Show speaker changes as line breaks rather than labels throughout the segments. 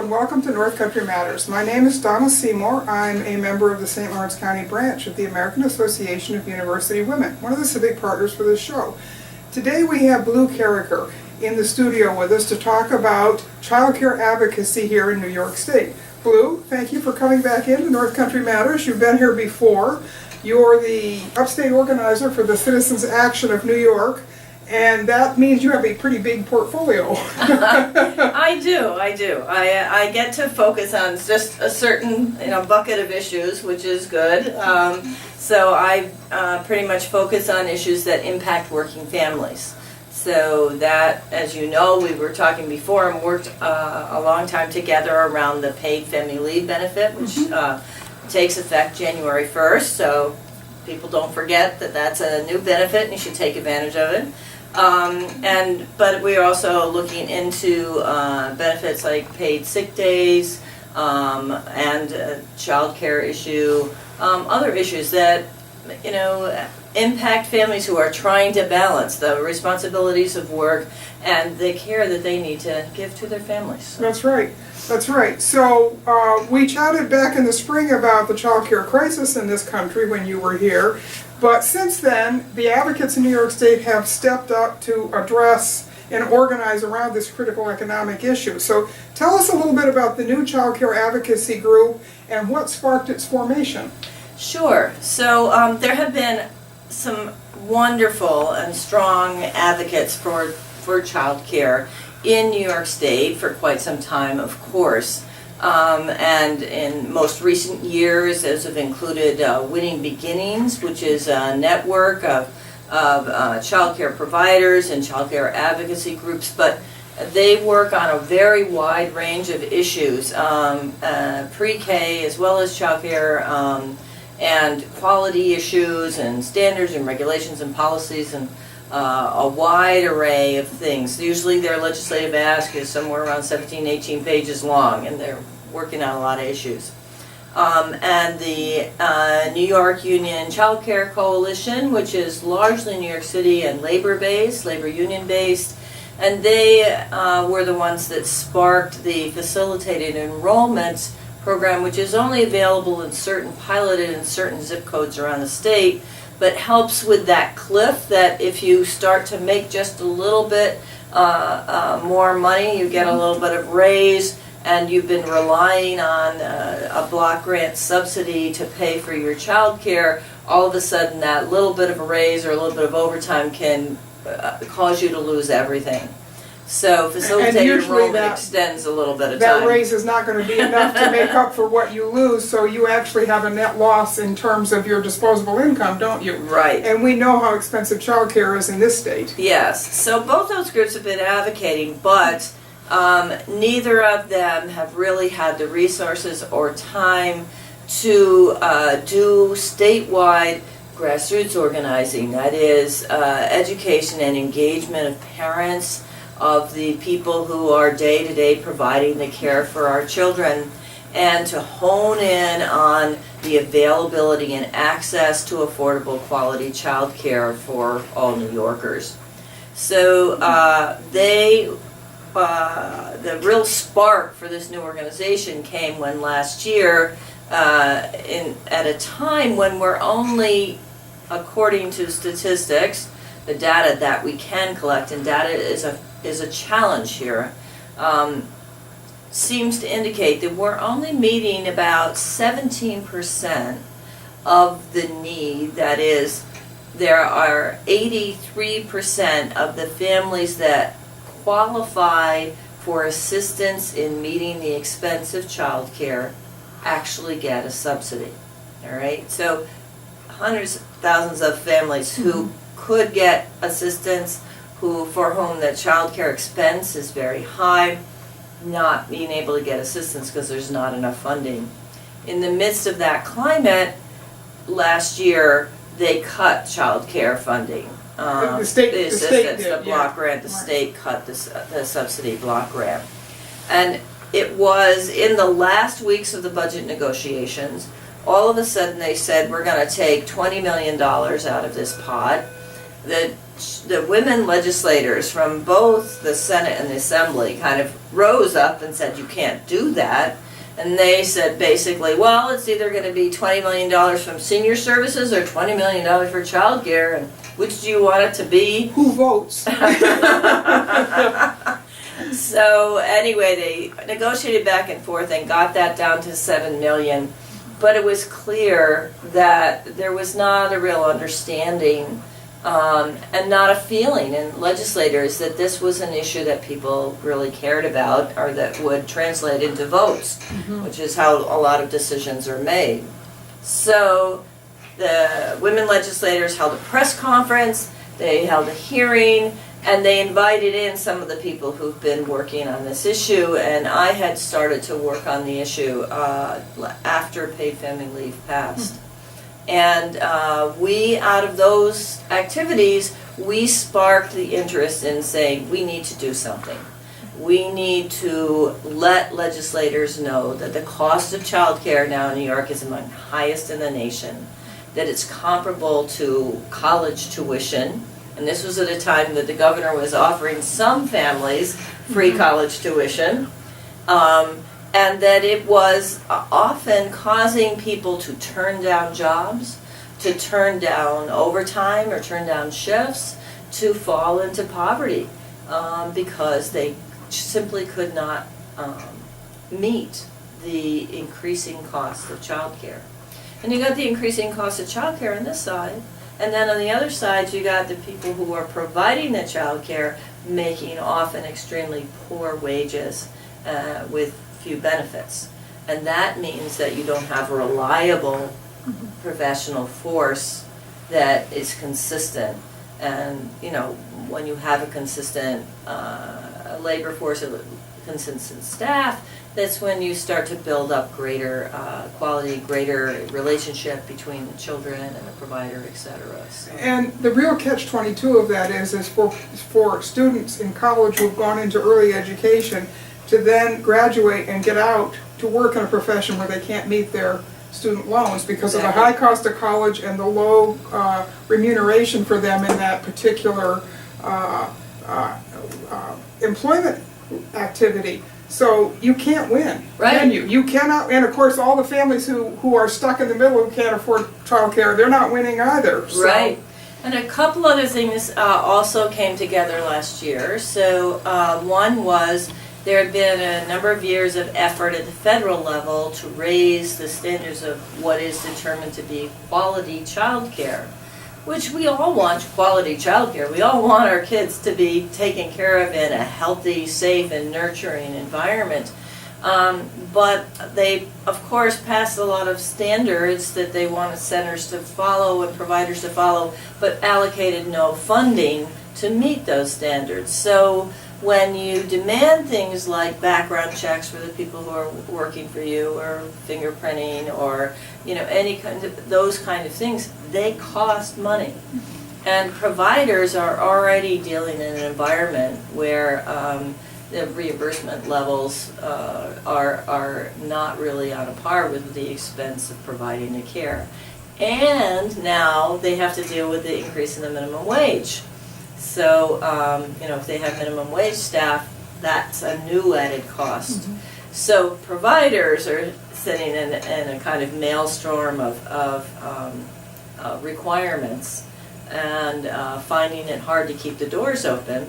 and welcome to North Country Matters. My name is Donna Seymour. I'm a member of the St. Lawrence County branch of the American Association of University Women, one of the civic partners for this show. Today we have Blue Carreker in the studio with us to talk about child care advocacy here in New York State. Blue, thank you for coming back into North Country Matters. You've been here before. You're the Upstate Organizer for the Citizens Action of New York. And that means you have a pretty big portfolio.
I do. I get to focus on just a certain bucket of issues, which is good. So I pretty much focus on issues that impact working families. So that, as you know, we were talking before and worked a long time together around the paid family leave benefit, which takes effect January 1st. So people don't forget that that's a new benefit and you should take advantage of it. But we are also looking into benefits like paid sick days and child care issue, other issues that impact families who are trying to balance the responsibilities of work and the care that they need to give to their families.
That's right. That's right. So we chatted back in the spring about the child care crisis in this country when you were here. But since then, the advocates in New York State have stepped up to address and organize around this critical economic issue. So tell us a little bit about the new child care advocacy group and what sparked its formation.
Sure. So there have been some wonderful and strong advocates for child care in New York State for quite some time, of course. And in most recent years, those have included Winning Beginnings, which is a network of child care providers and child care advocacy groups, but they work on a very wide range of issues, pre-K as well as child care and quality issues and standards and regulations and policies and a wide array of things. Usually their legislative ask is somewhere around 17, 18 pages long, and they're working on a lot of issues. And the New York Union Child Care Coalition, which is largely New York City and labor-based, labor union-based, and they were the ones that sparked the facilitated enrollment program, which is only available in piloted in certain zip codes around the state, but helps with that cliff that if you start to make just a little bit more money, you get a little bit of raise, and you've been relying on a block grant subsidy to pay for your child care, all of a sudden that little bit of a raise or a little bit of overtime can cause you to lose everything. So facilitated enrollment extends a little bit of time.
That raise is not going to be enough to make up for what you lose, so you actually have a net loss in terms of your disposable income, don't you?
Right.
And we know how expensive child care is in this state.
Yes. So both those groups have been advocating, but neither of them have really had the resources or time to do statewide grassroots organizing. That is education and engagement of parents, of the people who are day-to-day providing the care for our children, and to hone in on the availability and access to affordable quality child care for all New Yorkers. So the real spark for this new organization came when last year, at a time when we're only, according to statistics, the data that we can collect, and data is a challenge here, seems to indicate that we're only meeting about 17% of the need. That is, there are 83% of the families that qualify for assistance in meeting the expense of child care actually get a subsidy. All right, so hundreds of thousands of families who could get assistance, for whom the child care expense is very high, not being able to get assistance because there's not enough funding. In the midst of that climate, last year they cut child care funding.
The state did,
the block grant, the state cut the subsidy block grant. And it was in the last weeks of the budget negotiations, all of a sudden they said, we're going to take $20 million out of this pot. The the women legislators from both the Senate and the Assembly kind of rose up and said, you can't do that. And they said basically, well, it's either going to be $20 million from senior services or $20 million for child care, and which do you want it to be?
Who votes?
So anyway, they negotiated back and forth and got that down to $7 million. But it was clear that there was not a real understanding and not a feeling in legislators that this was an issue that people really cared about or that would translate into votes, which is how a lot of decisions are made. So the women legislators held a press conference, they held a hearing, and they invited in some of the people who've been working on this issue, and I had started to work on the issue after paid family leave passed. And we, out of those activities, we sparked the interest in saying we need to do something. We need to let legislators know that the cost of child care now in New York is among the highest in the nation, that it's comparable to college tuition. And this was at a time that the governor was offering some families free college tuition. And that it was often causing people to turn down jobs, to turn down overtime or turn down shifts, to fall into poverty because they simply could not meet the increasing cost of childcare. And you got the increasing cost of childcare on this side, and then on the other side you got the people who are providing the childcare making often extremely poor wages with few benefits. And that means that you don't have a reliable professional force that is consistent. And you know, when you have a consistent labor force, a consistent staff, that's when you start to build up greater quality, greater relationship between the children and the provider, etc. So.
And the real catch-22 of that is for students in college who've gone into early education to then graduate and get out to work in a profession where they can't meet their student loans because of the high cost of college and the low remuneration for them in that particular employment activity. So you can't win, can you? You cannot, and of course all the families who are stuck in the middle who can't afford childcare, they're not winning either. So.
Right. And a couple other things also came together last year. So one was there had been a number of years of effort at the federal level to raise the standards of what is determined to be quality child care, which we all want quality child care. We all want our kids to be taken care of in a healthy, safe, and nurturing environment. But they, of course, passed a lot of standards that they wanted centers to follow and providers to follow, but allocated no funding to meet those standards. So when you demand things like background checks for the people who are working for you, or fingerprinting, or any kind of those kind of things, they cost money. And providers are already dealing in an environment where the reimbursement levels are not really on a par with the expense of providing the care. And now they have to deal with the increase in the minimum wage. So, if they have minimum wage staff, that's a new added cost. So providers are sitting in a kind of maelstrom of requirements and finding it hard to keep the doors open.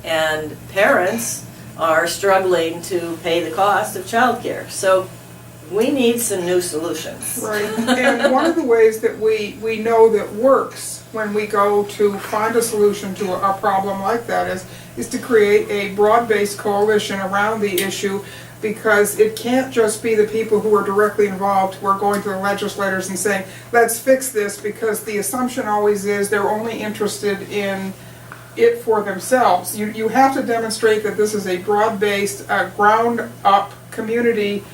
And parents are struggling to pay the cost of childcare. So we need some new solutions.
Right. And one of the ways that we know that works when we go to find a solution to a problem like that is to create a broad-based coalition around the issue, because it can't just be the people who are directly involved who are going to the legislators and saying, let's fix this, because the assumption always is they're only interested in it for themselves. You have to demonstrate that this is a broad-based, ground-up community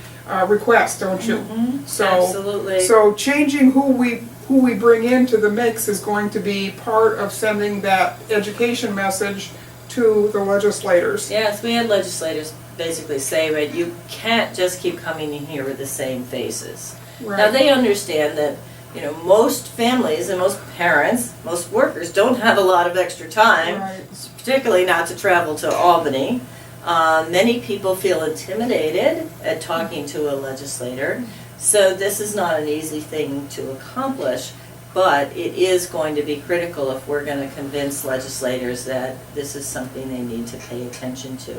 request, don't you?
Absolutely.
So changing who we bring into the mix is going to be part of sending that education message to the legislators.
Yes, we had legislators basically say, right, you can't just keep coming in here with the same faces.
Right.
Now they understand that you know, most families and most parents, most workers don't have a lot of extra time,
Right.
particularly not to travel to Albany. Many people feel intimidated at talking to a legislator, so this is not an easy thing to accomplish, but it is going to be critical if we're going to convince legislators that this is something they need to pay attention to.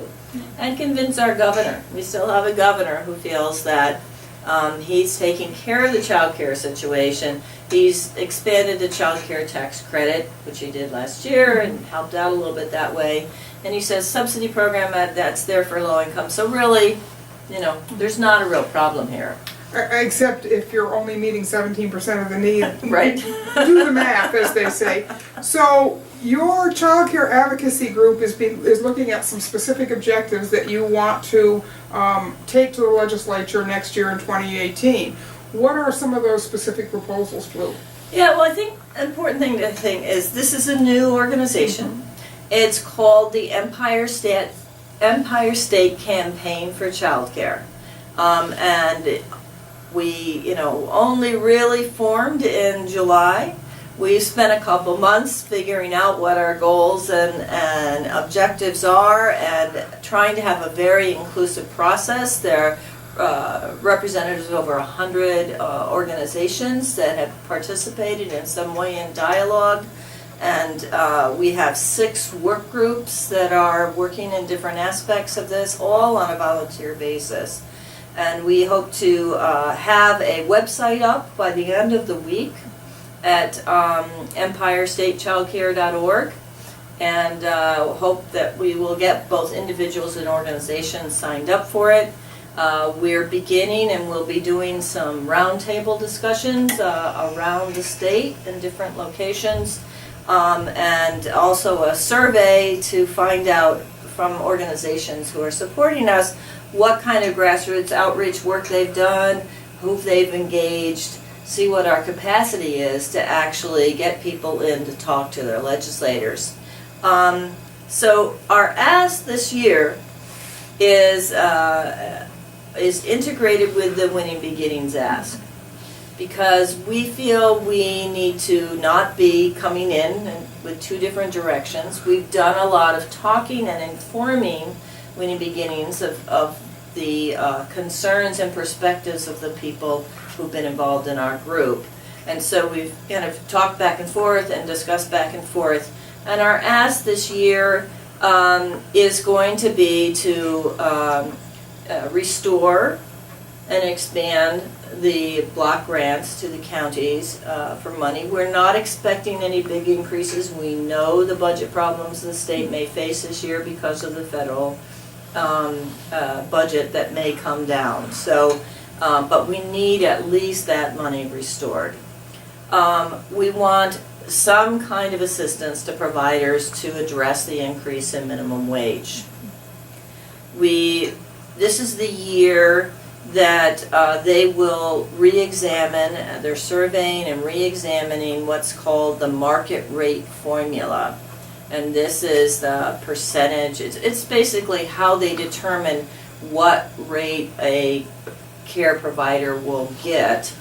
And convince our governor. We still have a governor who feels that he's taking care of the child care situation. He's expanded the child care tax credit, which he did last year, and helped out a little bit that way. And he says subsidy program that's there for low income. So really, you know, there's not a real problem here.
Except if you're only meeting 17% of the need.
Right.
Do the math, as they say. So your child care advocacy group is looking at some specific objectives that you want to take to the legislature next year in 2018. What are some of those specific proposals, Blue?
Yeah, well, I think an important thing to think is this is a new organization. It's called the Empire State Campaign for Childcare, and we, you know, only really formed in July. We've spent a couple months figuring out what our goals and objectives are, and trying to have a very inclusive process. There are representatives of over 100 organizations that have participated in some way in dialogue. And we have 6 work groups that are working in different aspects of this, all on a volunteer basis. And we hope to have a website up by the end of the week at empirestatechildcare.org, and hope that we will get both individuals and organizations signed up for it. We're beginning, and we'll be doing some roundtable discussions around the state in different locations, and also a survey to find out from organizations who are supporting us what kind of grassroots outreach work they've done, who they've engaged, see what our capacity is to actually get people in to talk to their legislators. So our ask this year is integrated with the Winning Beginnings ask, because we feel we need to not be coming in with 2 different directions. We've done a lot of talking and informing Winning Beginnings of the concerns and perspectives of the people who've been involved in our group. And so we've kind of talked back and forth and discussed back and forth. And our ask this year is going to be to restore and expand the block grants to the counties for money. We're not expecting any big increases. We know the budget problems the state may face this year because of the federal budget that may come down. So, but we need at least that money restored. We want some kind of assistance to providers to address the increase in minimum wage. This is the year that they will re-examine, they're surveying and re-examining what's called the market rate formula. And this is the percentage, it's basically how they determine what rate a care provider will get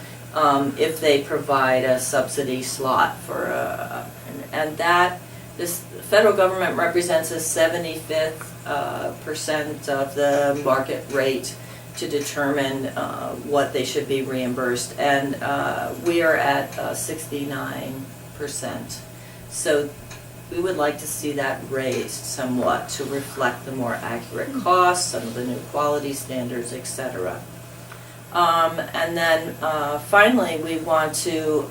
if they provide a subsidy slot for and that this federal government represents a 75th percent of the market rate to determine what they should be reimbursed, and we are at 69%. So we would like to see that raised somewhat to reflect the more accurate costs, some of the new quality standards, etc. And then finally, we want to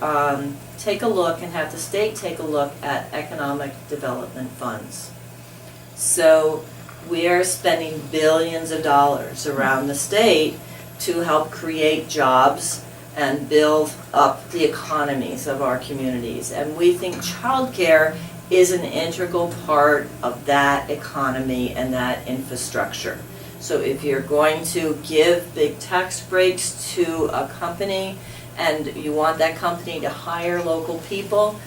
take a look and have the state take a look at economic development funds. So we are spending billions of dollars around the state to help create jobs and build up the economies of our communities. And we think childcare is an integral part of that economy and that infrastructure. So if you're going to give big tax breaks to a company and you want that company to hire local people,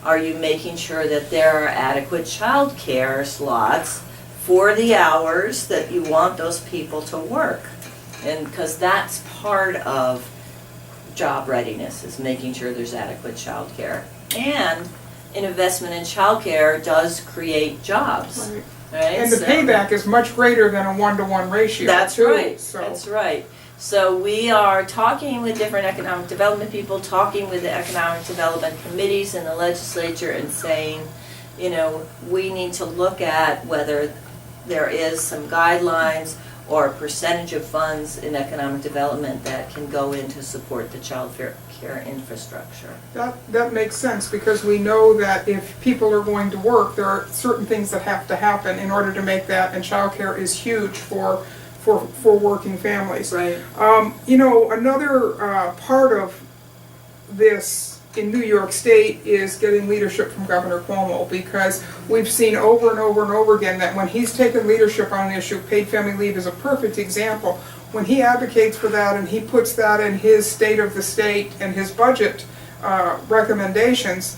are you making sure that there are adequate child care slots for the hours that you want those people to work? And because that's part of job readiness, is making sure there's adequate childcare. And an investment in childcare does create jobs.
Right.
Right?
And the payback is much greater than a 1-to-1 ratio.
That's
too,
right.
So.
That's right. So we are talking with different economic development people, talking with the economic development committees in the legislature and saying, you know, we need to look at whether there is some guidelines or a percentage of funds in economic development that can go in to support the child care infrastructure.
That makes sense, because we know that if people are going to work, there are certain things that have to happen in order to make that, and childcare is huge for working families.
Right.
You know, another part of this in New York State is getting leadership from Governor Cuomo, because we've seen over and over and over again that when he's taken leadership on an issue, paid family leave is a perfect example. When he advocates for that and he puts that in his state of the state and his budget recommendations,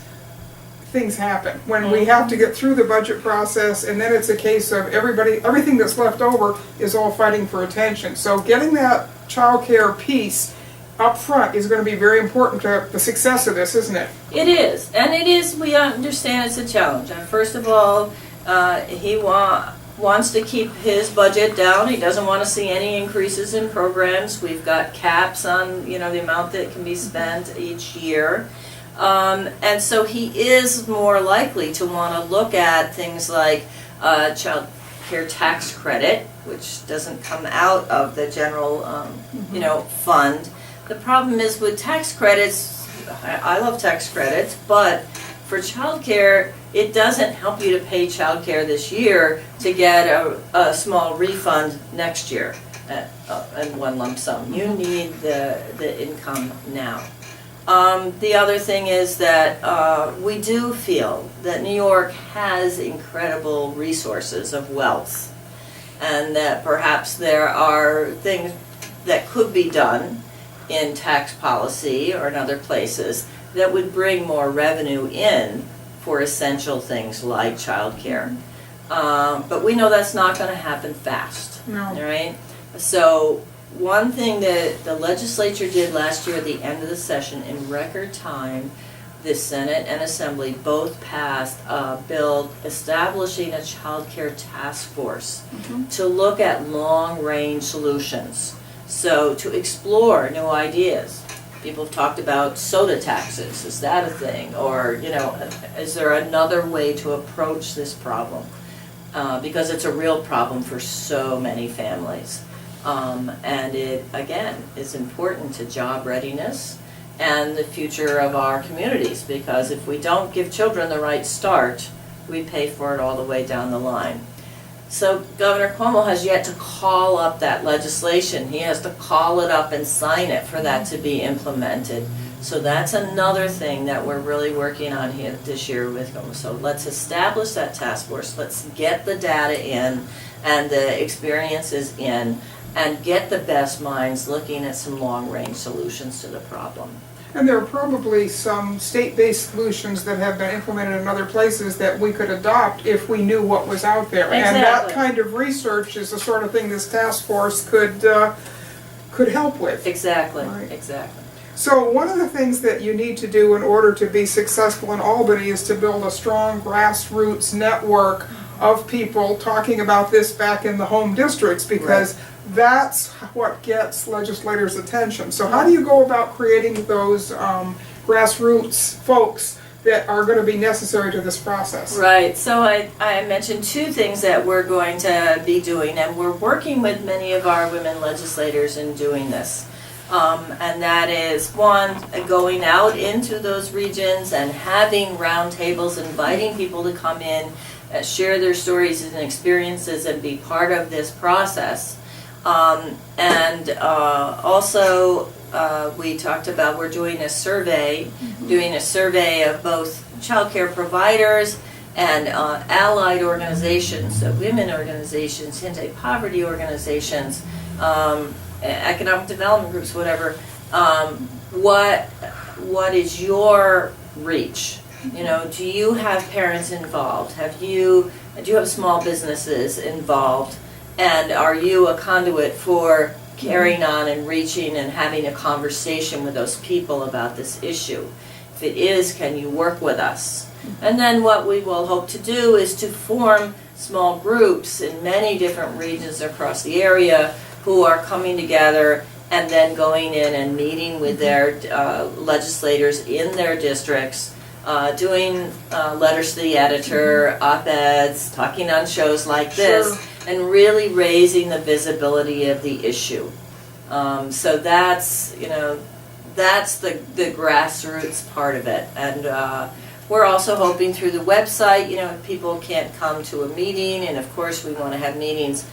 things happen. When we have to get through the budget process, and then it's a case of everything that's left over is all fighting for attention. So getting that child care piece up front is going to be very important to the success of this, isn't it?
It is, and it is, we understand it's a challenge. And first of all, he wants to keep his budget down. He doesn't want to see any increases in programs. We've got caps on, you know, the amount that can be spent each year. And so he is more likely to want to look at things like child care tax credit, which doesn't come out of the general, you know, fund. The problem is with tax credits, I love tax credits, but for childcare, it doesn't help you to pay childcare this year to get a small refund next year in one lump sum. You need the income now. The other thing is that we do feel that New York has incredible resources of wealth, and that perhaps there are things that could be done in tax policy or in other places that would bring more revenue in for essential things like childcare. But we know that's not going to happen fast.
No.
Right? So one thing that the legislature did last year at the end of the session, in record time, the Senate and Assembly both passed a bill establishing a child care task force to look at long-range solutions. So to explore new ideas. People have talked about soda taxes. Is that a thing? Or, you know, is there another way to approach this problem? Because it's a real problem for so many families. And it, again, is important to job readiness and the future of our communities, because if we don't give children the right start, we pay for it all the way down the line. So Governor Cuomo has yet to call up that legislation. He has to call it up and sign it for that to be implemented. So that's another thing that we're really working on here this year with Cuomo. So let's establish that task force. Let's get the data in and the experiences in, and get the best minds looking at some long-range solutions to the problem.
And there are probably some state-based solutions that have been implemented in other places that we could adopt if we knew what was out there.
Exactly.
And that kind of research is the sort of thing this task force could help with.
Exactly,
Right.
exactly.
So one of the things that you need to do in order to be successful in Albany is to build a strong grassroots network of people talking about this back in the home districts, because that's what gets legislators' attention. So how do you go about creating those grassroots folks that are going to be necessary to this process?
Right, so I mentioned two things that we're going to be doing, and we're working with many of our women legislators in doing this. And that is, one, going out into those regions and having roundtables, inviting people to come in, share their stories and experiences and be part of this process. Also, we talked about, we're doing a survey, of both child care providers and allied organizations, so women organizations, anti-poverty organizations, economic development groups, whatever. What is your reach? You know, do you have parents involved? Do you have small businesses involved? And are you a conduit for carrying on and reaching and having a conversation with those people about this issue? If it is, can you work with us? And then what we will hope to do is to form small groups in many different regions across the area who are coming together and then going in and meeting with their legislators in their districts, doing letters to the editor, op-eds, talking on shows like this, and really raising the visibility of the issue. So that's, that's the grassroots part of it. And we're also hoping through the website, if people can't come to a meeting, and of course we want to have meetings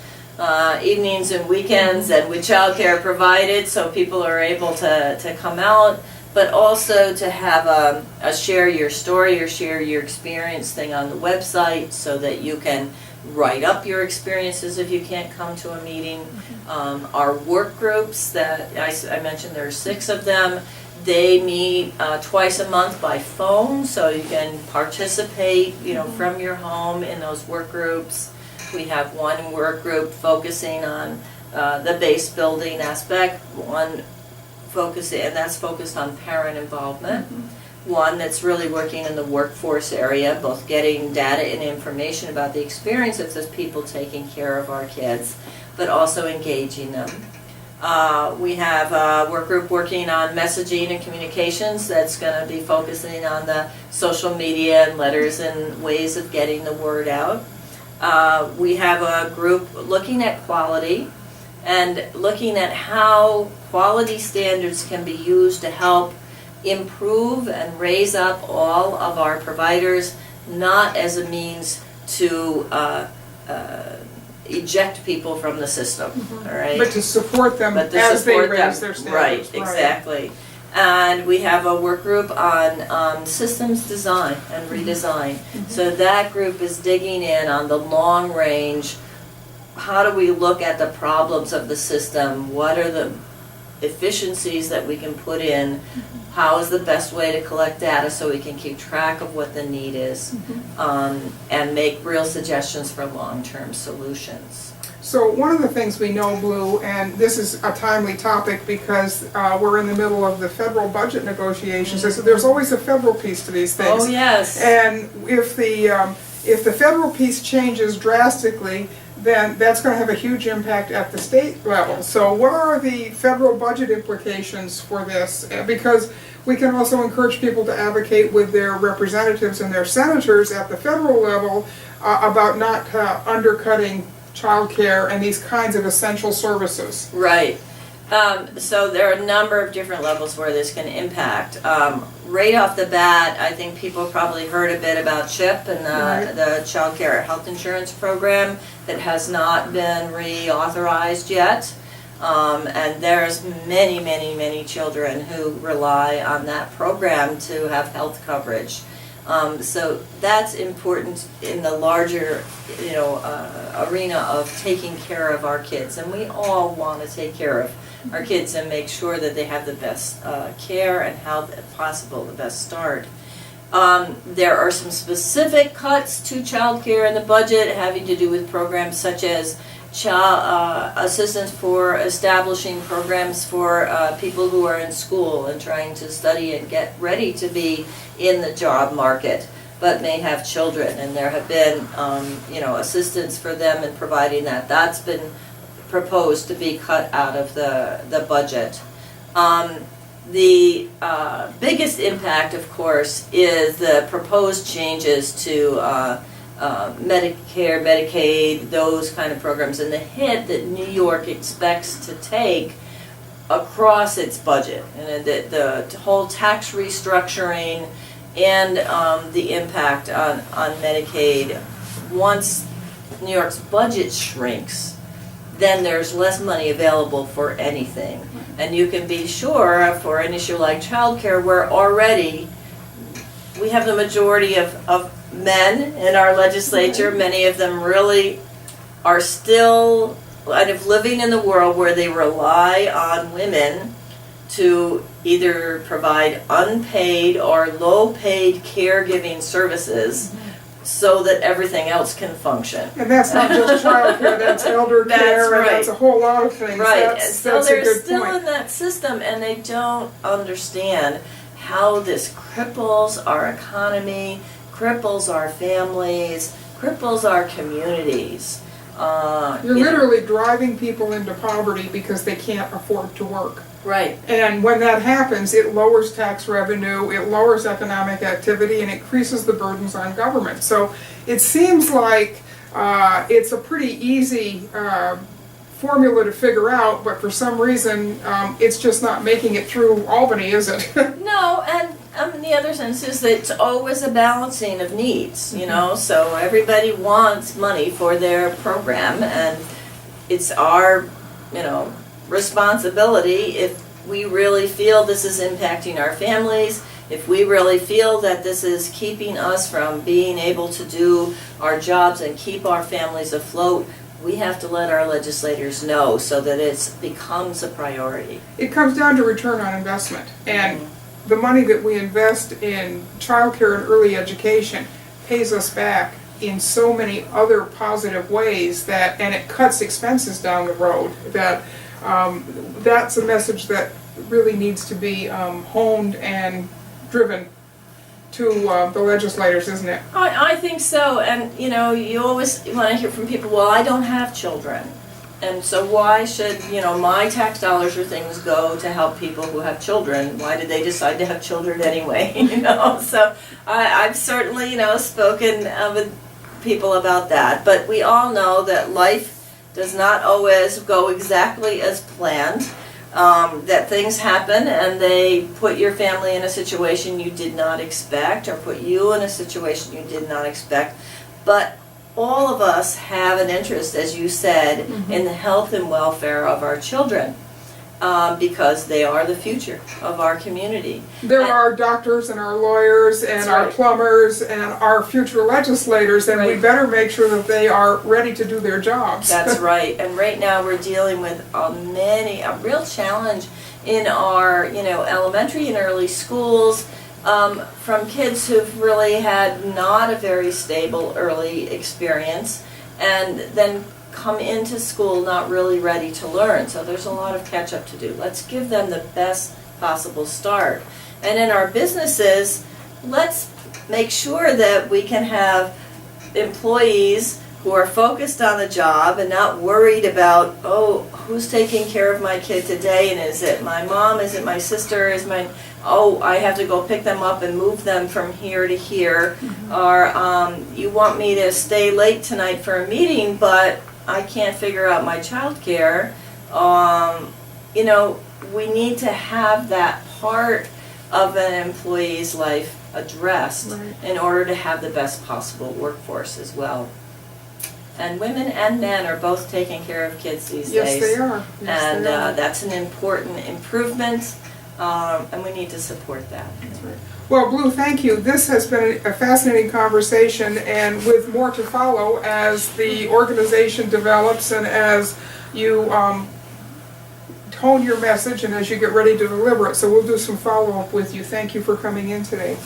evenings and weekends and with childcare provided so people are able to come out, but also to have a share your story or share your experience thing on the website so that you can write up your experiences if you can't come to a meeting. Our work groups that I mentioned, there are 6 of them. They meet twice a month by phone, so you can participate, from your home in those work groups. We have one work group focusing on the base building aspect, one that's focused on parent involvement, one that's really working in the workforce area, both getting data and information about the experience of those people taking care of our kids, but also engaging them. We have a work group working on messaging and communications that's going to be focusing on the social media and letters and ways of getting the word out. We have a group looking at quality and looking at how quality standards can be used to help improve and raise up all of our providers, not as a means to eject people from the system, all right?
But to support them as they raise their standards.
Right, exactly. And we have a work group on systems design and redesign. So that group is digging in on the long range. How do we look at the problems of the system? What are the efficiencies that we can put in? How is the best way to collect data so we can keep track of what the need is, and make real suggestions for long-term solutions?
So one of the things we know, Blue, and this is a timely topic because we're in the middle of the federal budget negotiations, so there's always a federal piece to these things.
Oh, yes.
And if the federal piece changes drastically, then that's going to have a huge impact at the state level. So what are the federal budget implications for this? Because we can also encourage people to advocate with their representatives and their senators at the federal level about not undercutting childcare and these kinds of essential services.
Right. So there are a number of different levels where this can impact. Right off the bat, I think people probably heard a bit about CHIP and the Child Care Health Insurance Program that has not been reauthorized yet. And there's many children who rely on that program to have health coverage. So that's important in the larger, arena of taking care of our kids. And we all want to take care of our kids and make sure that they have the best care and how possible the best start. There are some specific cuts to child care in the budget having to do with programs such as assistance for establishing programs for people who are in school and trying to study and get ready to be in the job market but may have children, and there have been assistance for them in providing that. That's been proposed to be cut out of the budget. The biggest impact, of course, is the proposed changes to Medicare, Medicaid, those kind of programs, and the hit that New York expects to take across its budget, and the whole tax restructuring and the impact on Medicaid. Once New York's budget shrinks, then there's less money available for anything. And you can be sure for an issue like childcare, where already we have the majority of men in our legislature. Many of them really are still kind of living in the world where they rely on women to either provide unpaid or low-paid caregiving services so that everything else can function.
And that's not just childcare, that's elder
That's
care, and
right.
that's a whole lot of things.
Right,
That's,
and so
that's a
they're
good
still
point.
in that system and they don't understand how this cripples our economy, cripples our families, cripples our communities.
You're literally driving people into poverty because they can't afford to work.
Right.
And when that happens, it lowers tax revenue, it lowers economic activity, and increases the burdens on government. So it seems like it's a pretty easy formula to figure out, but for some reason, it's just not making it through Albany, is it?
No, and the other sense is that it's always a balancing of needs, you know, so everybody wants money for their program, and it's our, you know, responsibility if we really feel this is impacting our families, if we really feel that this is keeping us from being able to do our jobs and keep our families afloat, we have to let our legislators know so that it becomes a priority.
It comes down to return on investment, and the money that we invest in childcare and early education pays us back in so many other positive ways that, and it cuts expenses down the road. That's a message that really needs to be honed and driven to the legislators, isn't it?
I think so, and you know, you always want to hear from people, well, I don't have children, and so why should, you know, my tax dollars or things go to help people who have children? Why did they decide to have children anyway? You know, so I've certainly, you know, spoken with people about that, but we all know that life does not always go exactly as planned. That things happen and they put your family in a situation you did not expect, or put you in a situation you did not expect. But all of us have an interest, as you said, in the health and welfare of our children, because they are the future of our community.
There are doctors and our lawyers and our plumbers and our future legislators, and we better make sure that they are ready to do their jobs.
That's right. And right now we're dealing with a real challenge in our, you know, elementary and early schools, from kids who've really had not a very stable early experience, and then come into school not really ready to learn. So there's a lot of catch up to do. Let's give them the best possible start. And in our businesses, let's make sure that we can have employees who are focused on the job and not worried about, oh, who's taking care of my kid today, and is it my mom, is it my sister, I have to go pick them up and move them from here to here, or you want me to stay late tonight for a meeting, but I can't figure out my childcare. You know, we need to have that part of an employee's life addressed in order to have the best possible workforce as well. And women and men are both taking care of kids these days.
Yes, they are. Yes,
And
they are.
that's an important improvement, and we need to support that.
That's right. Well, Blue, thank you. This has been a fascinating conversation, and with more to follow as the organization develops and as you hone your message and as you get ready to deliver it. So we'll do some follow-up with you. Thank you for coming in today.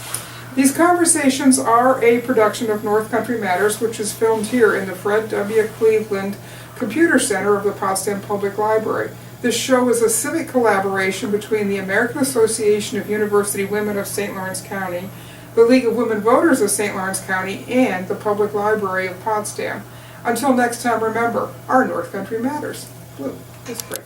These conversations are a production of North Country Matters, which is filmed here in the Fred W. Cleveland Computer Center of the Potsdam Public Library. This show is a civic collaboration between the American Association of University Women of St. Lawrence County, the League of Women Voters of St. Lawrence County, and the Public Library of Potsdam. Until next time, remember, our North Country matters. Blue, this break.